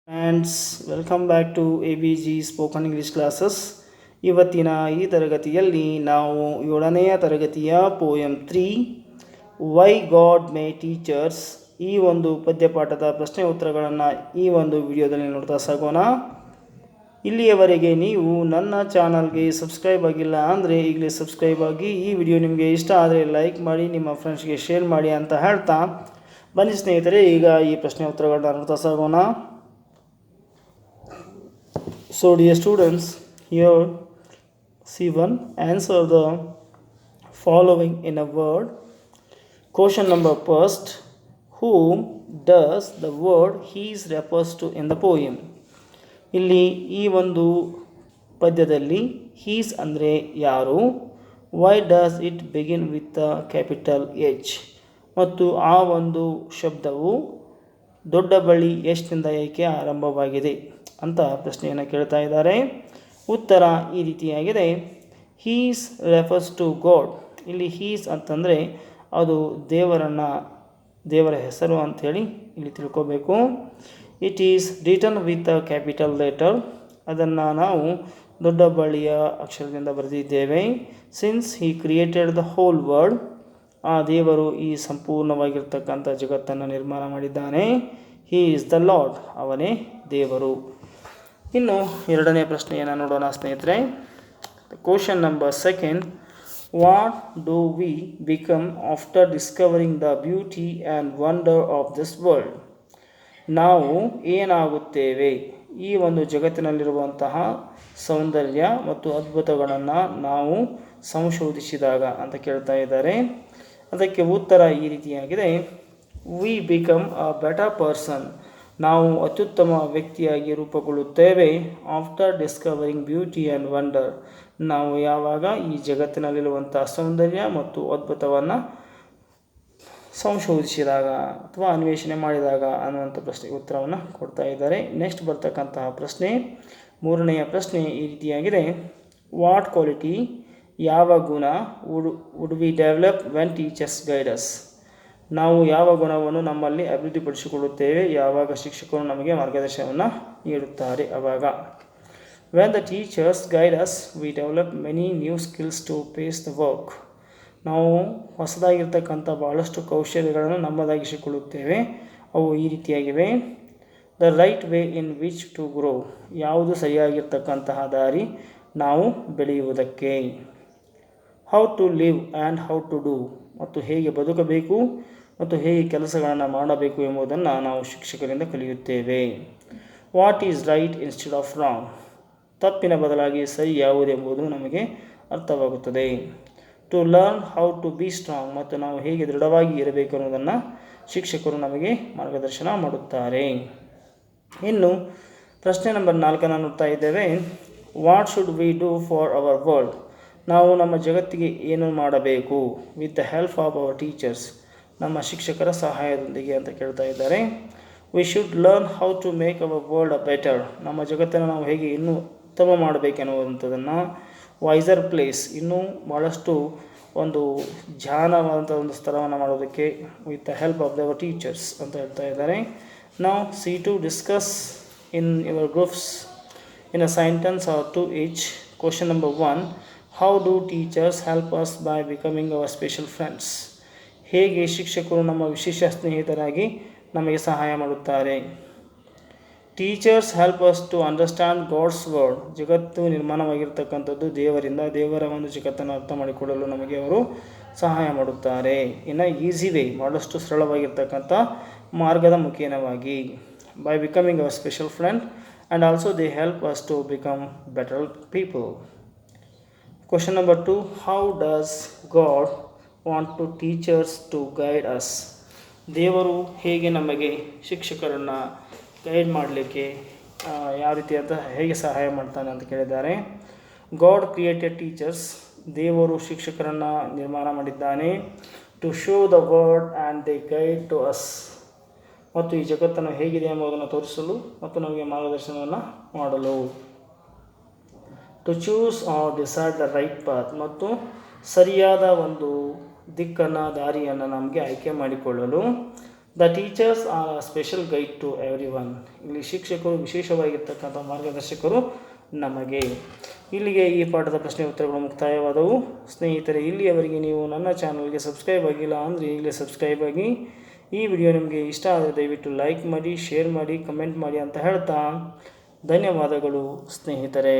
Friends, welcome back to ABG spoken English classes. ಇವತ್ತಿನ ಈ ತರಗತಿಯಲ್ಲಿ ನಾವು 7ನೆಯ ತರಗತಿಯ poem 3 why God may teachers ಈ ಒಂದು ಪದ್ಯಪಾಠದ ಪ್ರಶ್ನೆ ಉತ್ತರಗಳನ್ನು ಈ ಒಂದು ವಿಡಿಯೋದಲ್ಲಿ ನೋಡ್ತಾ ಸಾಗೋಣ. ಇಲ್ಲಿಯವರೆಗೆ ನೀವು ನನ್ನ ಚಾನಲ್ಗೆ ಸಬ್ಸ್ಕ್ರೈಬ್ ಆಗಿಲ್ಲ ಅಂದರೆ ಈಗಲೇ ಸಬ್ಸ್ಕ್ರೈಬ್ ಆಗಿ, ಈ ವಿಡಿಯೋ ನಿಮಗೆ ಇಷ್ಟ ಆದರೆ ಲೈಕ್ ಮಾಡಿ, ನಿಮ್ಮ ಫ್ರೆಂಡ್ಸ್ಗೆ ಶೇರ್ ಮಾಡಿ ಅಂತ ಹೇಳ್ತಾ ಬನ್ನಿ ಸ್ನೇಹಿತರೆ, ಈಗ ಈ ಪ್ರಶ್ನೆ ಉತ್ತರಗಳನ್ನ ನೋಡ್ತಾ ಸಾಗೋಣ. So dear students, here C1, answer the following in a word. Question number first, whom does the word his refers to in the poem? ಇಲ್ಲಿ ಈ ಒಂದು ಪದ್ಯದಲ್ಲಿ his ಅಂದರೆ ಯಾರು, why does it begin with a capital H, ಮತ್ತು ಆ ಒಂದು ಶಬ್ದವು ದೊಡ್ಡ ಬಳಿ ಎಷ್ಟಿಂದ ಏಕೆ ಆರಂಭವಾಗಿದೆ ಅಂತ ಪ್ರಶ್ನೆಯನ್ನು ಕೇಳ್ತಾ ಇದ್ದಾರೆ. ಉತ್ತರ ಈ ರೀತಿಯಾಗಿದೆ. His refers to God. ಇಲ್ಲಿ ಹೀಸ್ ಅಂತಂದರೆ ಅದು ದೇವರ ಹೆಸರು ಅಂಥೇಳಿ ಇಲ್ಲಿ ತಿಳ್ಕೋಬೇಕು. It is written with a capital letter. ಅದನ್ನು ನಾವು ದೊಡ್ಡ ಬಳಿಯ ಅಕ್ಷರದಿಂದ ಬರೆದಿದ್ದೇವೆ. Since he created the whole world. ಆ ದೇವರು ಈ ಸಂಪೂರ್ಣವಾಗಿರ್ತಕ್ಕಂಥ ಜಗತ್ತನ್ನು ನಿರ್ಮಾಣ ಮಾಡಿದ್ದಾನೆ. He is the lord. ಅವನೇ ದೇವರು. ಇನ್ನು ಎರಡನೇ ಪ್ರಶ್ನೆಯನ್ನು ನೋಡೋಣ ಸ್ನೇಹಿತರೆ. Question number second, what do we become after discovering the beauty and wonder of this world? ನಾವು ಏನಾಗುತ್ತೇವೆ ಈ ಒಂದು ಜಗತ್ತಿನಲ್ಲಿರುವಂತಹ ಸೌಂದರ್ಯ ಮತ್ತು ಅದ್ಭುತಗಳನ್ನು ನಾವು ಸಂಶೋಧಿಸಿದಾಗ ಅಂತ ಕೇಳ್ತಾ ಇದ್ದಾರೆ. ಅದಕ್ಕೆ ಉತ್ತರ ಈ ರೀತಿಯಾಗಿದೆ. We become a better person. ನಾವು ಅತ್ಯುತ್ತಮ ವ್ಯಕ್ತಿಯಾಗಿ ರೂಪುಗೊಳ್ಳುತ್ತೇವೆ. After discovering beauty and wonder. ನಾವು ಯಾವಾಗ ಈ ಜಗತ್ತಿನಲ್ಲಿರುವಂಥ ಸೌಂದರ್ಯ ಮತ್ತು ಅದ್ಭುತವನ್ನು ಸಂಶೋಧಿಸಿದಾಗ ಅಥವಾ ಅನ್ವೇಷಣೆ ಮಾಡಿದಾಗ ಅನ್ನುವಂಥ ಪ್ರಶ್ನೆಗೆ ಉತ್ತರವನ್ನು ಕೊಡ್ತಾ ಇದ್ದಾರೆ. ನೆಕ್ಸ್ಟ್ ಬರ್ತಕ್ಕಂತಹ ಪ್ರಶ್ನೆ, ಮೂರನೆಯ ಪ್ರಶ್ನೆ ಈ ರೀತಿಯಾಗಿದೆ. ವಾಟ್ ಕ್ವಾಲಿಟಿ, ಯಾವ ಗುಣ would we develop when teachers guide us? ನಾವು ಯಾವ ಗುಣವನ್ನು ನಮ್ಮಲ್ಲಿ ಅಭಿವೃದ್ಧಿಪಡಿಸಿಕೊಳ್ಳುತ್ತೇವೆ ಯಾವಾಗ ಶಿಕ್ಷಕರು ನಮಗೆ ಮಾರ್ಗದರ್ಶನವನ್ನು ನೀಡುತ್ತಾರೆ ಆವಾಗ. When the teachers guide us we develop many new skills to face the work. ನಾವು ಹೊಸದಾಗಿರ್ತಕ್ಕಂಥ ಭಾಳಷ್ಟು ಕೌಶಲ್ಯಗಳನ್ನು ನಮ್ಮದಾಗಿಸಿಕೊಳ್ಳುತ್ತೇವೆ. ಅವು ಈ ರೀತಿಯಾಗಿವೆ. The right way in which to grow. ಯಾವುದು ಸರಿಯಾಗಿರ್ತಕ್ಕಂತಹ ದಾರಿ ನಾವು ಬೆಳೆಯುವುದಕ್ಕೆ. How to live and how to do. ಮತ್ತು ಹೇಗೆ ಬದುಕಬೇಕು ಮತ್ತು ಹೇಗೆ ಕೆಲಸಗಳನ್ನು ಮಾಡಬೇಕು ಎಂಬುದನ್ನು ನಾವು ಶಿಕ್ಷಕರಿಂದ ಕಲಿಯುತ್ತೇವೆ. What is right instead of wrong. ತಪ್ಪಿನ ಬದಲಾಗಿ ಸರಿ ಯಾವುದೆಂಬುದು ನಮಗೆ ಅರ್ಥವಾಗುತ್ತದೆ. To learn how to be strong. ಮತ್ತು ನಾವು ಹೇಗೆ ದೃಢವಾಗಿ ಇರಬೇಕು ಅನ್ನೋದನ್ನು ಶಿಕ್ಷಕರು ನಮಗೆ ಮಾರ್ಗದರ್ಶನ ಮಾಡುತ್ತಾರೆ. ಇನ್ನು ಪ್ರಶ್ನೆ ನಂಬರ್ 4 ನೋಡ್ತಾ ಇದ್ದೇವೆ. What should we do for our world. ನಾವು ನಮ್ಮ ಜಗತ್ತಿಗೆ ಏನು ಮಾಡಬೇಕು with the help of our teachers. ನಮ್ಮ ಶಿಕ್ಷಕರ ಸಹಾಯದೊಂದಿಗೆ ಅಂತ ಕೇಳ್ತಾ ಇದ್ದಾರೆ. We should learn how to make our world a better. ನಮ್ಮ ಜಗತ್ತನ್ನು ನಾವು ಹೇಗೆ ಇನ್ನೂ ಉತ್ತಮ ಮಾಡಬೇಕೆನ್ನುವಂಥದ್ದನ್ನು. Visor place. ಇನ್ನೂ ಭಾಳಷ್ಟು ಒಂದು ಧ್ಯಾನವಾದಂಥ ಒಂದು ಸ್ಥಳವನ್ನು ಮಾಡೋದಕ್ಕೆ with the help of our teachers ಅಂತ ಹೇಳ್ತಾ ಇದ್ದಾರೆ. ನಾವು C2 discuss in your groups in a sentence or 2 each. Question number 1, how do teachers help us by becoming our special friends. ಹೇಗೆ ಶಿಕ್ಷಕರು ನಮ್ಮ ವಿಶೇಷ ಸ್ನೇಹಿತರಾಗಿ ನಮಗೆ ಸಹಾಯ ಮಾಡುತ್ತಾರೆ. Teachers help us to understand God's word. ಜಗತ್ತು ನಿರ್ಮಾಣವಾಗಿರ್ತಕ್ಕಂಥದ್ದು ದೇವರಿಂದ. ದೇವರ ಒಂದು ಜಗತ್ತನ್ನು ಅರ್ಥ ಮಾಡಿಕೊಳ್ಳಲು ನಮಗೆ ಅವರು ಸಹಾಯ ಮಾಡುತ್ತಾರೆ. ಇನ್ನು ಈಸಿ ವೇ, ಭಾಳಷ್ಟು ಸರಳವಾಗಿರ್ತಕ್ಕಂಥ ಮಾರ್ಗದ ಮುಖೇನವಾಗಿ. By becoming our special friend and also they help us to become better people. Question number 2, how does God want to teachers to guide us? ದೇವರು ಹೇಗೆ ನಮಗೆ ಶಿಕ್ಷಕರನ್ನು ಗೈಡ್ ಮಾಡಲಿಕ್ಕೆ ಯಾವ ರೀತಿ ಅಂತ ಹೇಗೆ ಸಹಾಯ ಮಾಡ್ತಾನೆ ಅಂತ ಕೇಳಿದ್ದಾರೆ. God created teachers. ದೇವರು ಶಿಕ್ಷಕರನ್ನು ನಿರ್ಮಾಣ ಮಾಡಿದ್ದಾನೆ. To show the word and they guide to us. ಮತ್ತು ಈ ಜಗತ್ತನ್ನು ಹೇಗಿದೆ ಎಂಬುದನ್ನು ತೋರಿಸಲು ಮತ್ತು ನಮಗೆ ಮಾರ್ಗದರ್ಶನವನ್ನು ಮಾಡಲು. To choose or decide the right path. ಮತ್ತು ಸರಿಯಾದ ಒಂದು ದಿಕ್ಕನ್ನು ದಾರಿಯನ್ನು ನಮಗೆ ಆಯ್ಕೆ ಮಾಡಿಕೊಳ್ಳಲು. The teachers are a special guide to everyone. ಇಲ್ಲಿ ಶಿಕ್ಷಕರು ವಿಶೇಷವಾಗಿರ್ತಕ್ಕಂಥ ಮಾರ್ಗದರ್ಶಕರು ನಮಗೆ. ಇಲ್ಲಿಗೆ ಈ ಪಾಠದ ಪ್ರಶ್ನೆ ಉತ್ತರಗಳು ಮುಕ್ತಾಯವಾದವು. ಸ್ನೇಹಿತರೆ, ಇಲ್ಲಿಯವರೆಗೆ ನೀವು ನನ್ನ ಚಾನಲ್ಗೆ ಸಬ್ಸ್ಕ್ರೈಬ್ ಆಗಿಲ್ಲ ಅಂದರೆ ಈಗಲೇ ಸಬ್ಸ್ಕ್ರೈಬ್ ಆಗಿ. ಈ ವಿಡಿಯೋ ನಿಮಗೆ ಇಷ್ಟ ಆದರೆ ದಯವಿಟ್ಟು ಲೈಕ್ ಮಾಡಿ, ಶೇರ್ ಮಾಡಿ, ಕಮೆಂಟ್ ಮಾಡಿ ಅಂತ ಹೇಳ್ತಾ ಧನ್ಯವಾದಗಳು ಸ್ನೇಹಿತರೆ.